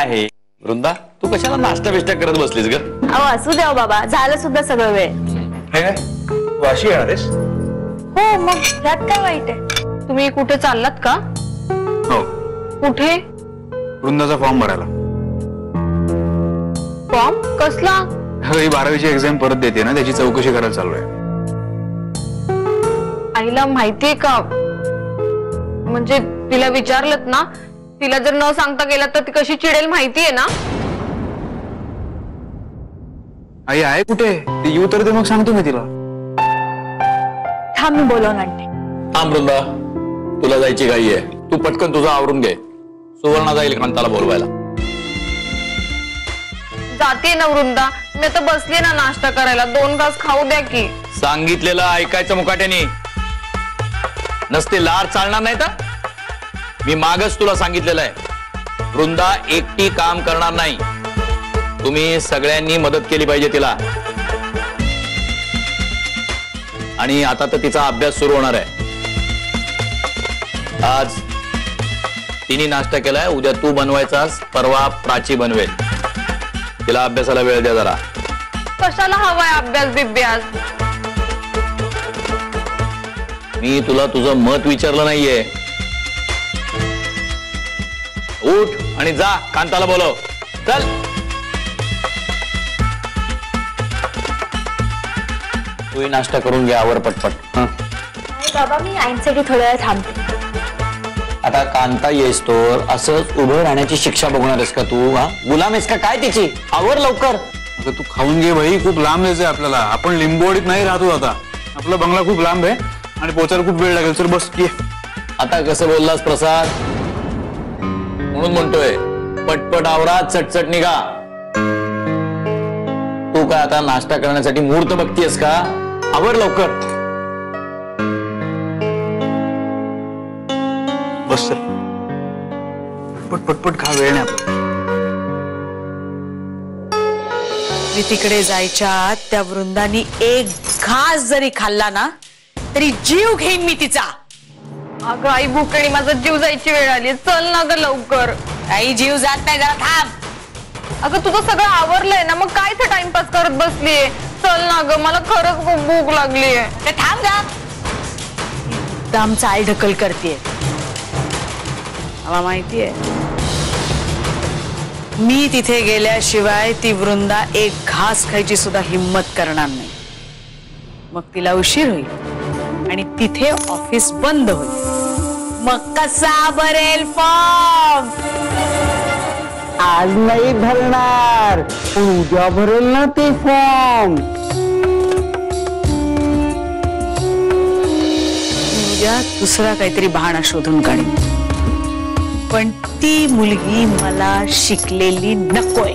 काय आहे वृंदा, तू कशाला नाश्ता बिष्टा करत बसलीस ग? अहो असू द्या बाबा, झालं सुद्धा सगळं वेळ. वाशी येणार आहेस? हो मग यात काय वाईट आहे? तुम्ही कुठे चाललात का? हो, कुठे? वृंदाचा फॉर्म भरायला. फॉर्म कसला? ही 12वीची एक्झाम परत देते ना, त्याची चौकशी करायला चालू आहे. आईला माहितीये का? म्हणजे तिला विचारलत ना, तिला जर न सांगता गेला तर ती कशी चिडेल माहितीये ना? आई आहे कुठे? ती येऊ तर ते मग सांगतो मी तिला. थांब मी बोलवून आणते. थांब वृंदा, तुला जायची घाई आहे. तू पटकन तुझं आवरून घे. सुवर्णा जाईल कांताला बोलवायला. जाते ना वृंदा, मी तर बसली ना नाश्ता करायला. 2 घास खाऊ द्या की. सांगितलेलं ऐकायचं मुकाट्याने. नसते लाड चालणार नाही तर? मी मागच तुला सांगितलेलं आहे, वृंदा एकटी काम करणार नाही. तुम्ही सगळ्यांनी मदत केली पाहिजे तिला. आणि आता तर तिचा अभ्यास सुरू होणार आहे. आज तिने नाश्ता केलाय, उद्या तू बनवायचास, परवा प्राची बनवेल. तिला अभ्यासाला वेळ द्या जरा. कशाला हवाय अभ्यास बिभ्यास? मी तुला तुझं मत विचारलं नाहीये. उठ आणि जा, कांताला बोलव. चल. तूही नाश्ता करून घ्या आवर पटपट. बाबा मी आईंसाठी थोड्या वेळ थांबते. आता कांता येस तोर असंच उभं राहण्याची शिक्षा बघणार आहेस का तू? हा, गुलाम आहेस का काय तिची? आवर लवकर. अगं तू खाऊन घे भाई, खूप लांब जायचंय आपल्याला. आपण लिंबोडीत नाही राहतो आता. आपला बंगला खूप लांब आहे आणि पोचायला खूप वेळ लागेल. तर बस ये. आता कसं बोललास प्रसाद? म्हणून म्हणतोय पटपट आवरा, चटचट निघा. तू काय आता नाश्ता करण्यासाठी मुहूर्त बघतीयस का? आवर लवकर. बस चल. पटपट खा, वेळ नाही आपला. मी तिकडे जायच्या आत त्या वृंदानी एक घास जरी खाल्ला ना तरी जीव घेईन मी तिचा. अगं आई भुकेली, माझा जीव जायची वेळ आली. चल ना ग लवकर. काही जीव जात नाही, जरा थांब. अगं तुझं सगळं आवरलंय ना, मग काय ते टाइमपास करत बसलीये? चल ना ग, मला खरंच खूप भूक लागलीये. ते थांब जा. दाम चाल ढकल करतेय. मला माहितीये मी तिथे गेल्याशिवाय ती वृंदा एक घास खायची सुद्धा हिम्मत करणार नाही. मग तिला उशीर होईल आणि तिथे ऑफिस बंद होईल. मग कसा भरेल फॉर्म? आज नाही भरणार, पण उद्या भरेल ना ते फॉर्म. उद्या दुसरा काहीतरी बहाणा शोधून काढेन. पण ती मुलगी मला शिकलेली नकोय.